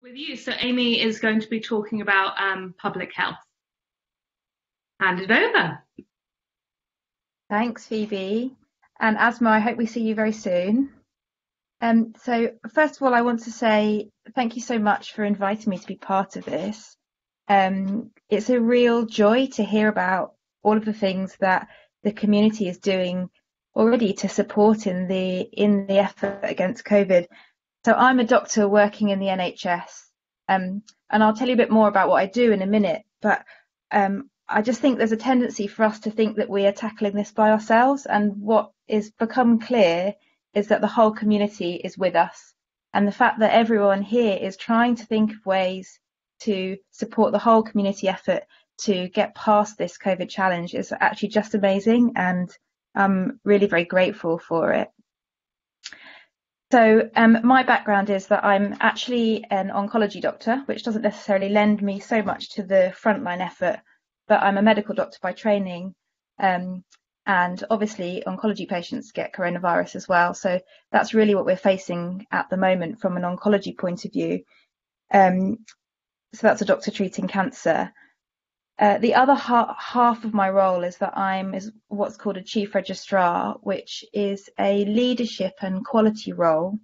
with you. So Amy is going to be talking about public health. Hand it over. Thanks, Phoebe. And Asma, I hope we see you very soon. So first of all, I want to say thank you so much for inviting me to be part of this. It's a real joy to hear about all of the things that the community is doing already to support in the effort against COVID. So I'm a doctor working in the NHS, and I'll tell you a bit more about what I do in a minute. But I just think there's a tendency for us to think that we are tackling this by ourselves, and what is become clear is that the whole community is with us, and the fact that everyone here is trying to think of ways to support the whole community effort to get past this COVID challenge is actually just amazing, and I'm really very grateful for it. So my background is that I'm actually an oncology doctor, which doesn't necessarily lend me so much to the frontline effort, but I'm a medical doctor by training. And obviously oncology patients get coronavirus as well. So that's really what we're facing at the moment from an oncology point of view. So that's a doctor treating cancer. The other half of my role is that I'm what's called a chief registrar, which is a leadership and quality role.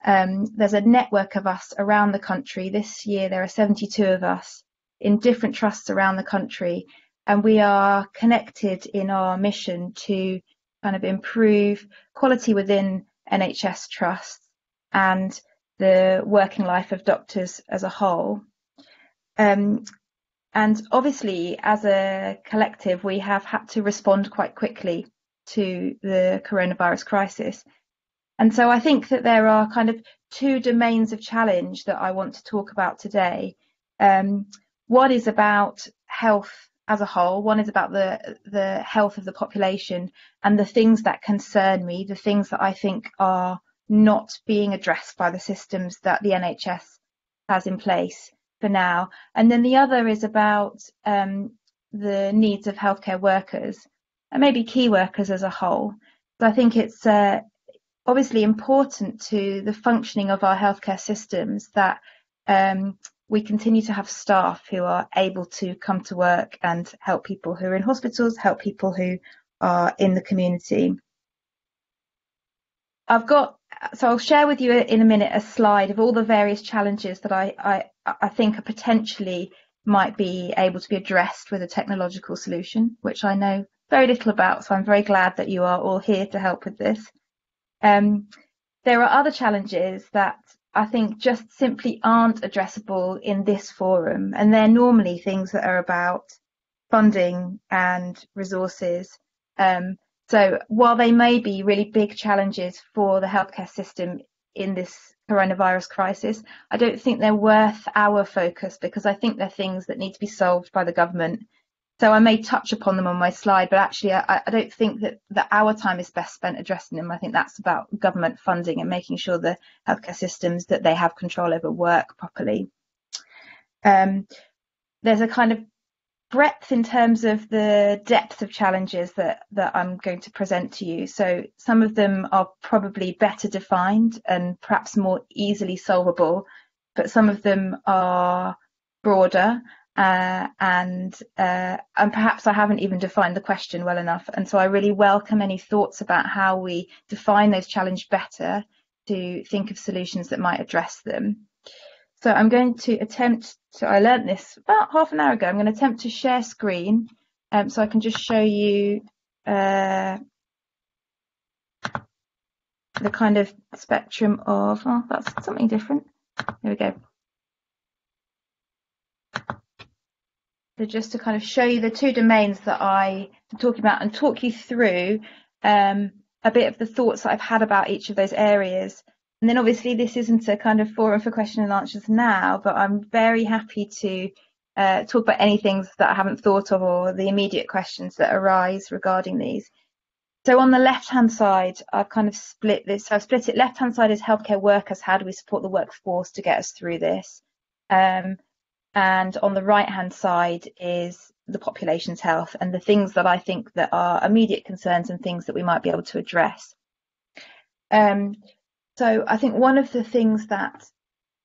There's a network of us around the country. This year there are 72 of us in different trusts around the country, and we are connected in our mission to kind of improve quality within NHS trusts and the working life of doctors as a whole. And obviously, as a collective, we have had to respond quite quickly to the coronavirus crisis. And so I think that there are kind of two domains of challenge that I want to talk about today. One is about health as a whole. One is about the health of the population and the things that concern me, the things that I think are not being addressed by the systems that the NHS has in place for now. And then the other is about the needs of healthcare workers and maybe key workers as a whole. So I think it's obviously important to the functioning of our healthcare systems that we continue to have staff who are able to come to work and help people who are in hospitals, help people who are in the community. So I'll share with you in a minute a slide of all the various challenges that I think are potentially might be able to be addressed with a technological solution, which I know very little about, so I'm very glad that you are all here to help with this. There are other challenges that I think just simply aren't addressable in this forum, and they're normally things that are about funding and resources. So while they may be really big challenges for the healthcare system in this coronavirus crisis, I don't think they're worth our focus, because I think they're things that need to be solved by the government. So I may touch upon them on my slide, but actually I don't think that our time is best spent addressing them. I think that's about government funding and making sure the healthcare systems that they have control over work properly. There's a kind of breadth in terms of the depth of challenges that I'm going to present to you. So some of them are probably better defined and perhaps more easily solvable, but some of them are broader and perhaps I haven't even defined the question well enough. And so I really welcome any thoughts about how we define those challenges better to think of solutions that might address them. So I'm going to attempt to, I learned this about half an hour ago, I'm going to attempt to share screen so I can just show you the kind of spectrum of, oh, that's something different. There we go. So just to kind of show you the two domains that I'm talking about and talk you through a bit of the thoughts that I've had about each of those areas. And then obviously this isn't a kind of forum for question and answers now, but I'm very happy to talk about any things that I haven't thought of or the immediate questions that arise regarding these. So on the left-hand side, I've kind of split this. So I've split it. Left-hand side is healthcare workers. How do we support the workforce to get us through this? And on the right-hand side is the population's health and the things that I think that are immediate concerns and things that we might be able to address. So I think one of the things that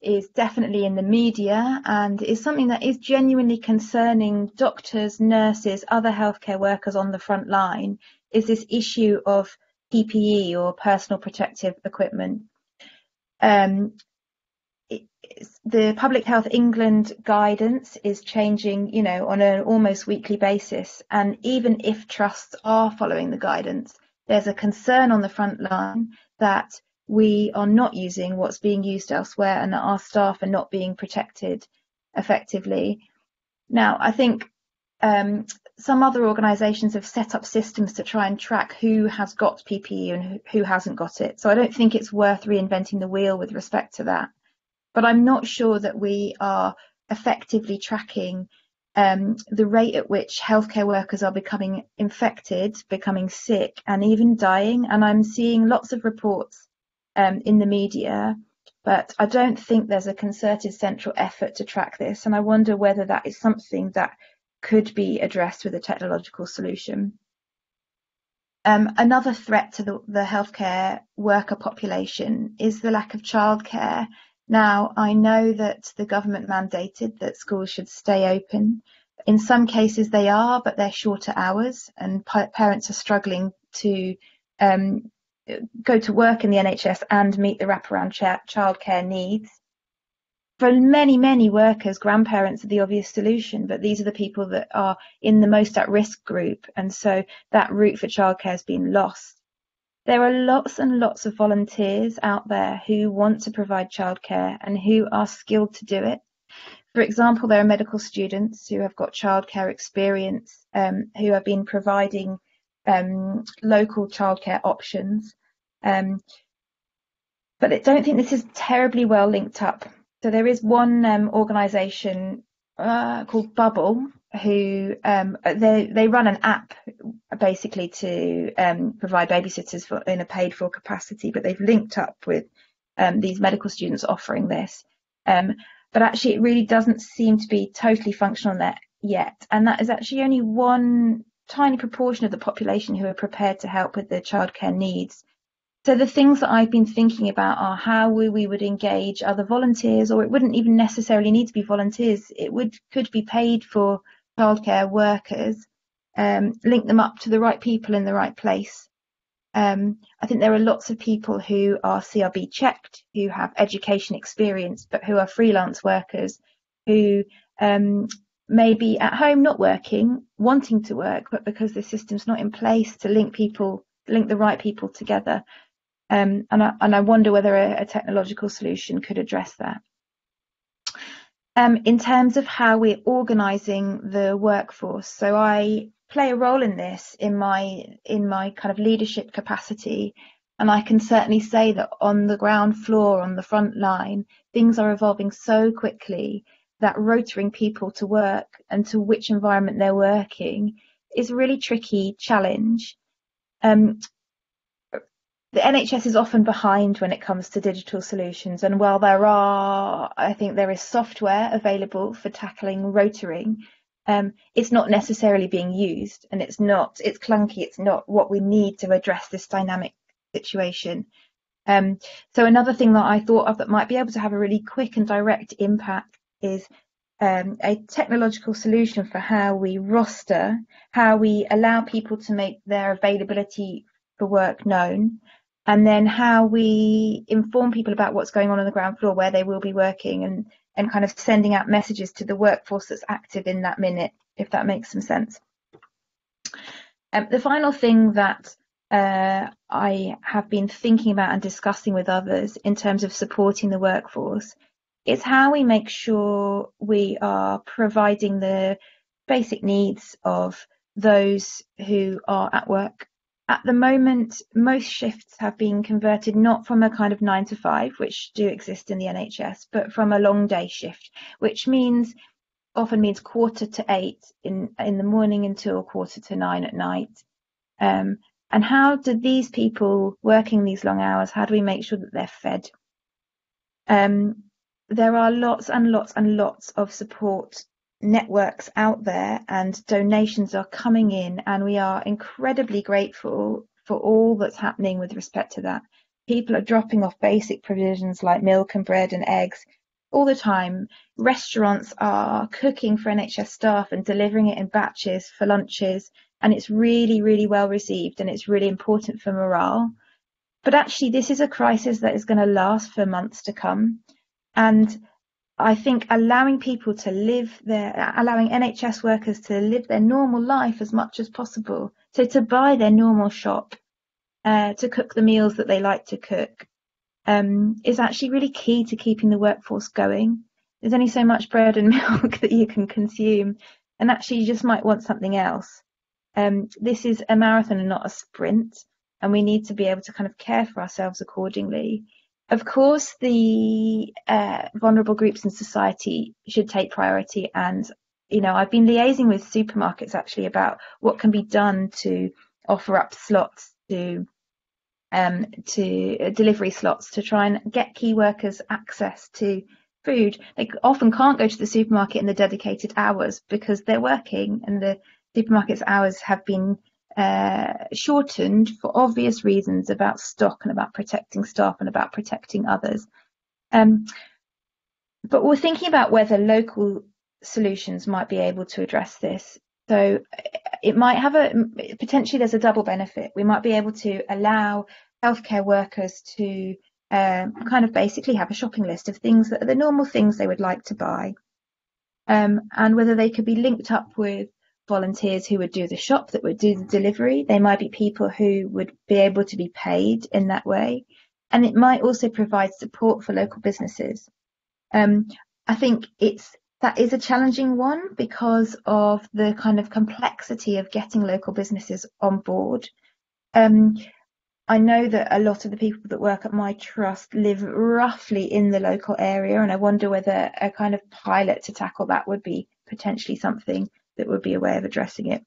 is definitely in the media and is something that is genuinely concerning doctors, nurses, other healthcare workers on the front line, is this issue of PPE or personal protective equipment. The Public Health England guidance is changing, on an almost weekly basis. And even if trusts are following the guidance, there's a concern on the front line that we are not using what's being used elsewhere and that our staff are not being protected effectively. Now, I think some other organisations have set up systems to try and track who has got PPE and who hasn't got it. So I don't think it's worth reinventing the wheel with respect to that. But I'm not sure that we are effectively tracking the rate at which healthcare workers are becoming infected, becoming sick, and even dying. And I'm seeing lots of reports in the media, but I don't think there's a concerted central effort to track this. And I wonder whether that is something that could be addressed with a technological solution. Another threat to the healthcare worker population is the lack of childcare. Now, I know that the government mandated that schools should stay open. In some cases they are, but they're shorter hours, and parents are struggling to go to work in the NHS and meet the wraparound childcare needs. For many, many workers, grandparents are the obvious solution, but these are the people that are in the most at-risk group, and so that route for childcare has been lost. There are lots and lots of volunteers out there who want to provide childcare and who are skilled to do it. For example, there are medical students who have got childcare experience, who have been providing local childcare options. But I don't think this is terribly well linked up. So there is one organisation called Bubble who they run an app basically to provide babysitters in a paid for capacity, but they've linked up with these medical students offering this. But actually it really doesn't seem to be totally functional there yet. And that is actually only one tiny proportion of the population who are prepared to help with their childcare needs. So the things that I've been thinking about are how we would engage other volunteers, or it wouldn't even necessarily need to be volunteers. It could be paid for childcare workers, link them up to the right people in the right place. I think there are lots of people who are CRB checked, who have education experience, but who are freelance workers who may be at home not working, wanting to work, but because the system's not in place to link the right people together. And I wonder whether a technological solution could address that. In terms of how we're organising the workforce, so I play a role in this in my kind of leadership capacity, and I can certainly say that on the ground floor, on the front line, things are evolving so quickly that rotoring people to work and to which environment they're working is a really tricky challenge. The NHS is often behind when it comes to digital solutions, and while I think there is software available for tackling rotoring, it's not necessarily being used, and it's clunky, it's not what we need to address this dynamic situation. So another thing that I thought of that might be able to have a really quick and direct impact is a technological solution for how we roster, how we allow people to make their availability for work known, and then how we inform people about what's going on the ground floor, where they will be working, and kind of sending out messages to the workforce that's active in that minute, if that makes some sense. The final thing that I have been thinking about and discussing with others in terms of supporting the workforce is how we make sure we are providing the basic needs of those who are at work. At the moment, most shifts have been converted not from a kind of 9 to 5, which do exist in the NHS, but from a long day shift, which often means 7:45 in the morning until 8:45 at night. And how do these people working these long hours, how do we make sure that they're fed? There are lots and lots and lots of support networks out there, and donations are coming in, and we are incredibly grateful for all that's happening with respect to that. People are dropping off basic provisions like milk and bread and eggs all the time. Restaurants are cooking for NHS staff and delivering it in batches for lunches, and it's really, really well received, and it's really important for morale. But actually, this is a crisis that is going to last for months to come. And I think allowing NHS workers to live their normal life as much as possible, so to buy their normal shop, to cook the meals that they like to cook, is actually really key to keeping the workforce going. There's only so much bread and milk that you can consume, and actually you just might want something else. This is a marathon and not a sprint, and we need to be able to kind of care for ourselves accordingly. Of course, the vulnerable groups in society should take priority, and I've been liaising with supermarkets actually about what can be done to offer up slots to delivery slots to try and get key workers access to food. They often can't go to the supermarket in the dedicated hours because they're working, and the supermarket's hours have been shortened for obvious reasons about stock and about protecting staff and about protecting others. But we're thinking about whether local solutions might be able to address this. So it might have potentially there's a double benefit. We might be able to allow healthcare workers to kind of basically have a shopping list of things that are the normal things they would like to buy, and whether they could be linked up with volunteers who would do the shop, that would do the delivery. They might be people who would be able to be paid in that way, and it might also provide support for local businesses. I think that is a challenging one because of the kind of complexity of getting local businesses on board. I know that a lot of the people that work at my trust live roughly in the local area, and I wonder whether a kind of pilot to tackle that would be potentially something that would be a way of addressing it.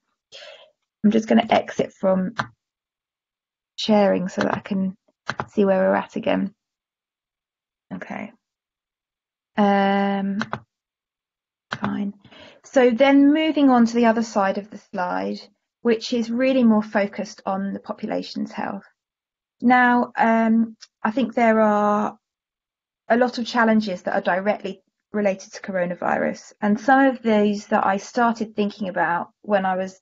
I'm just going to exit from sharing so that I can see where we're at again. Okay. Fine. So then moving on to the other side of the slide, which is really more focused on the population's health. Now, I think there are a lot of challenges that are directly related to coronavirus, and some of these that I started thinking about when I was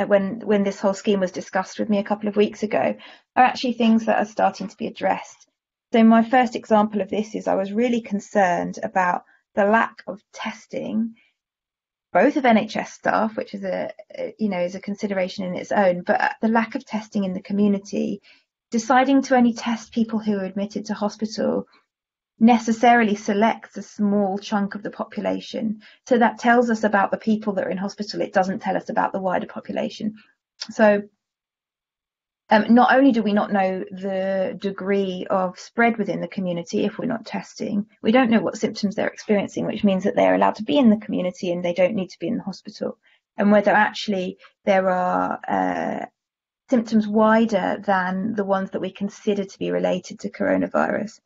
when this whole scheme was discussed with me a couple of weeks ago are actually things that are starting to be addressed. So my first example of this is I was really concerned about the lack of testing, both of NHS staff, which is a consideration in its own, but the lack of testing in the community. Deciding to only test people who are admitted to hospital necessarily selects a small chunk of the population. So that tells us about the people that are in hospital. It doesn't tell us about the wider population. So not only do we not know the degree of spread within the community if we're not testing, we don't know what symptoms they're experiencing, which means that they're allowed to be in the community and they don't need to be in the hospital, and whether actually there are symptoms wider than the ones that we consider to be related to coronavirus.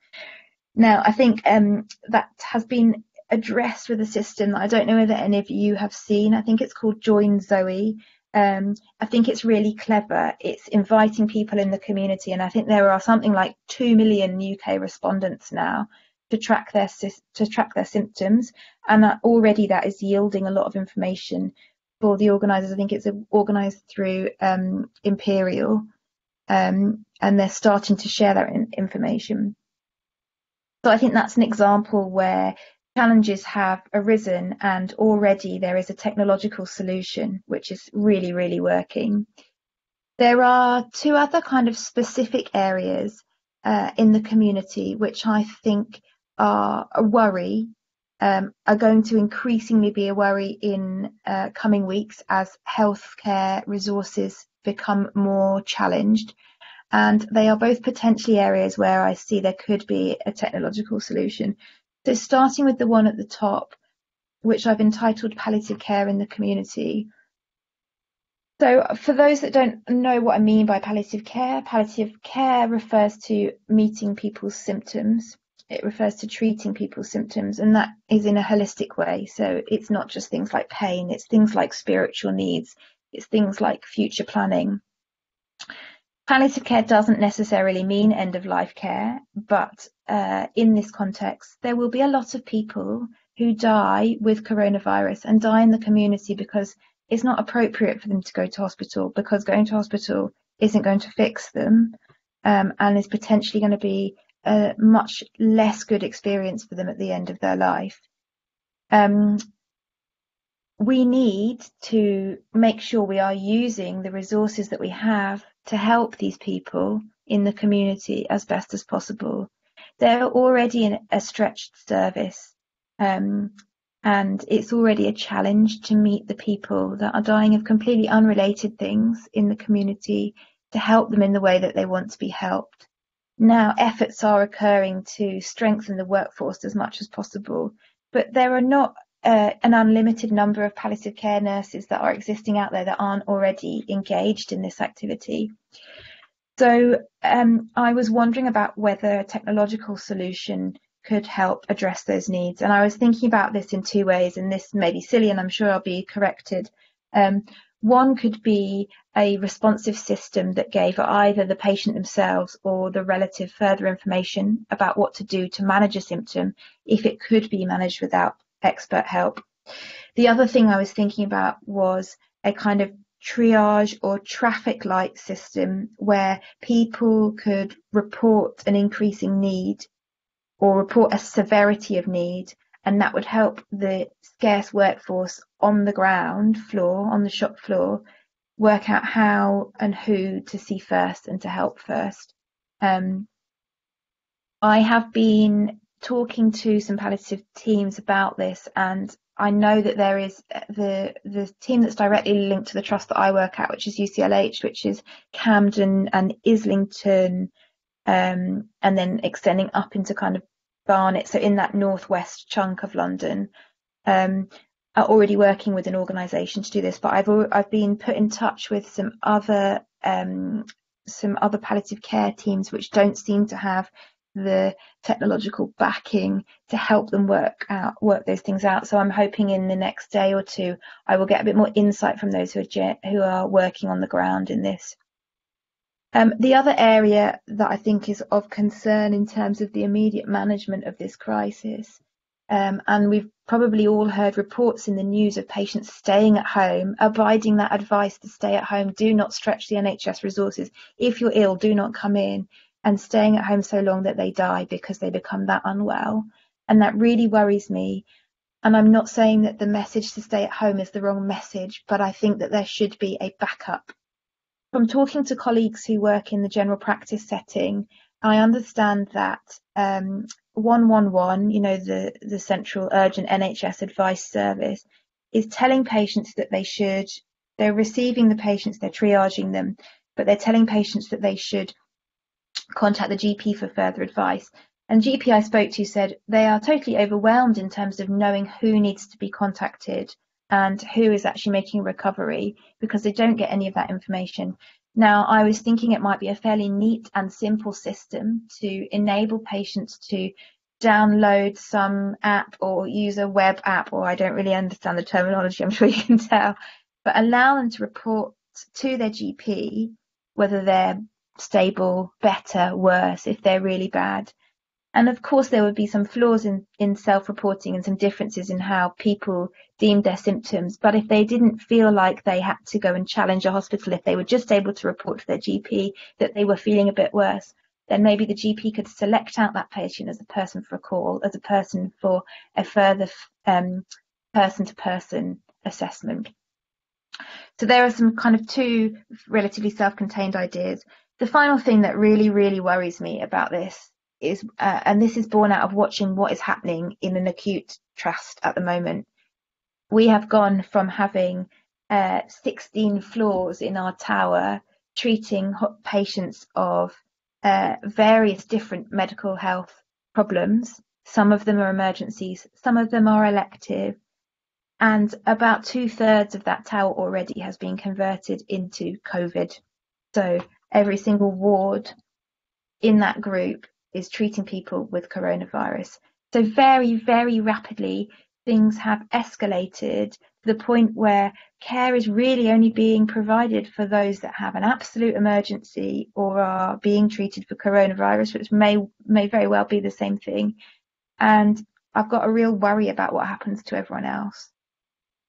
Now, I think that has been addressed with a system that I don't know whether any of you have seen. I think it's called Join Zoe. I think it's really clever. It's inviting people in the community, and I think there are something like 2 million UK respondents now to track their symptoms, and already that is yielding a lot of information for the organisers. I think it's organised through Imperial, and they're starting to share that information. So I think that's an example where challenges have arisen and already there is a technological solution which is really, really working. There are two other kind of specific areas in the community which I think are a worry, are going to increasingly be a worry in coming weeks as healthcare resources become more challenged. And they are both potentially areas where I see there could be a technological solution. So starting with the one at the top, which I've entitled Palliative Care in the Community. So for those that don't know what I mean by palliative care refers to meeting people's symptoms. It refers to treating people's symptoms, and that is in a holistic way. So it's not just things like pain, it's things like spiritual needs, it's things like future planning. Palliative care doesn't necessarily mean end of life care, but in this context, there will be a lot of people who die with coronavirus and die in the community because it's not appropriate for them to go to hospital, because going to hospital isn't going to fix them, and is potentially going to be a much less good experience for them at the end of their life. We need to make sure we are using the resources that we have to help these people in the community as best as possible. They're already in a stretched service, and it's already a challenge to meet the people that are dying of completely unrelated things in the community, to help them in the way that they want to be helped. Now, efforts are occurring to strengthen the workforce as much as possible, but there are not an unlimited number of palliative care nurses that are existing out there that aren't already engaged in this activity. So I was wondering about whether a technological solution could help address those needs. And I was thinking about this in two ways, and this may be silly and I'm sure I'll be corrected. One could be a responsive system that gave either the patient themselves or the relative further information about what to do to manage a symptom if it could be managed without expert help. The other thing I was thinking about was a kind of triage or traffic light system where people could report an increasing need or report a severity of need, and that would help the scarce workforce on the ground floor, on the shop floor, work out how and who to see first and to help first. I have been talking to some palliative teams about this, and I know that there is the team that's directly linked to the trust that I work at, which is UCLH, which is Camden and Islington, and then extending up into kind of Barnet, so in that northwest chunk of London, are already working with an organisation to do this. But I've been put in touch with some other palliative care teams which don't seem to have the technological backing to help them work those things out. So I'm hoping in the next day or two I will get a bit more insight from those who are working on the ground in this. The other area that I think is of concern in terms of the immediate management of this crisis, and we've probably all heard reports in the news of patients staying at home, abiding that advice to stay at home, do not stretch the NHS resources. If you're ill, do not come in, and staying at home so long that they die because they become that unwell. And that really worries me. And I'm not saying that the message to stay at home is the wrong message, but I think that there should be a backup. From talking to colleagues who work in the general practice setting, I understand that 111, the central urgent NHS advice service, is telling patients that they're receiving the patients, they're triaging them, but they're telling patients that they should contact the GP for further advice. And GP I spoke to said they are totally overwhelmed in terms of knowing who needs to be contacted and who is actually making a recovery, because they don't get any of that information. Now, I was thinking it might be a fairly neat and simple system to enable patients to download some app or use a web app, or I don't really understand the terminology, I'm sure you can tell, but allow them to report to their GP whether they're stable, better, worse, if they're really bad. And of course, there would be some flaws in self-reporting and some differences in how people deemed their symptoms. But if they didn't feel like they had to go and challenge a hospital, if they were just able to report to their GP that they were feeling a bit worse, then maybe the GP could select out that patient as a person for a call, as a person for a further person-to-person assessment. So there are some kind of two relatively self-contained ideas. The final thing that really, really worries me about this is, and this is born out of watching what is happening in an acute trust at the moment. We have gone from having 16 floors in our tower treating patients of various different medical health problems. Some of them are emergencies, some of them are elective, and about 2/3 of that tower already has been converted into COVID. So every single ward in that group is treating people with coronavirus. So very, very rapidly, things have escalated to the point where care is really only being provided for those that have an absolute emergency or are being treated for coronavirus, which may very well be the same thing. And I've got a real worry about what happens to everyone else.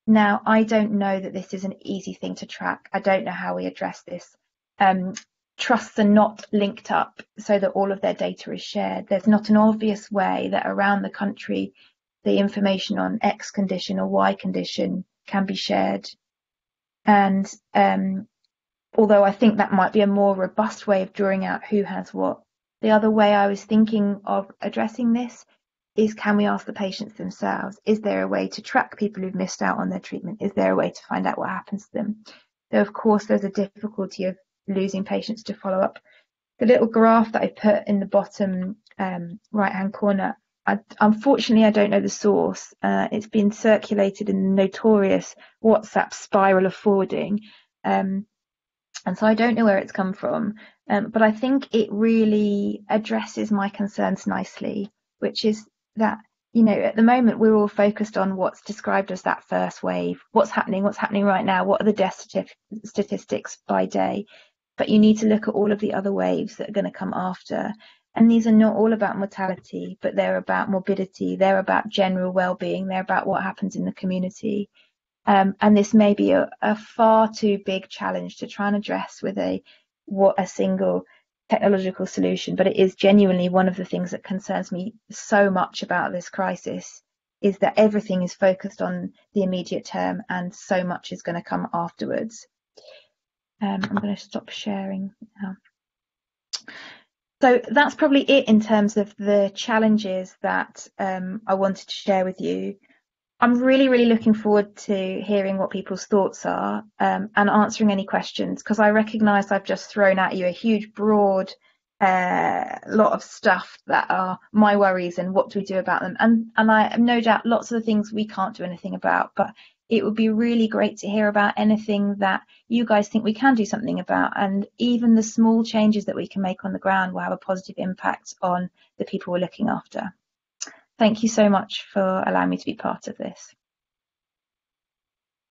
Now, I don't know that this is an easy thing to track. I don't know how we address this. Trusts are not linked up so that all of their data is shared. There's not an obvious way that around the country the information on X condition or Y condition can be shared. And although I think that might be a more robust way of drawing out who has what, the other way I was thinking of addressing this is, can we ask the patients themselves? Is there a way to track people who've missed out on their treatment? Is there a way to find out what happens to them? Though, of course, there's a difficulty of losing patients to follow up. The little graph that I put in the bottom right-hand corner, unfortunately, I don't know the source. It's been circulated in the notorious WhatsApp spiral of forwarding. And so I don't know where it's come from. But I think it really addresses my concerns nicely, which is that, at the moment we're all focused on what's described as that first wave, what's happening right now, what are the death statistics by day, but you need to look at all of the other waves that are going to come after, and these are not all about mortality, but they're about morbidity, they're about general well-being, they're about what happens in the community, and this may be a far too big challenge to try and address with a single technological solution, but it is genuinely one of the things that concerns me so much about this crisis, is that everything is focused on the immediate term and so much is going to come afterwards. I'm going to stop sharing now. So that's probably it in terms of the challenges that I wanted to share with you. I'm really, really looking forward to hearing what people's thoughts are and answering any questions, because I recognise I've just thrown at you a huge, broad lot of stuff that are my worries and what do we do about them. And I have no doubt lots of the things we can't do anything about, but it would be really great to hear about anything that you guys think we can do something about, and even the small changes that we can make on the ground will have a positive impact on the people we're looking after. Thank you so much for allowing me to be part of this.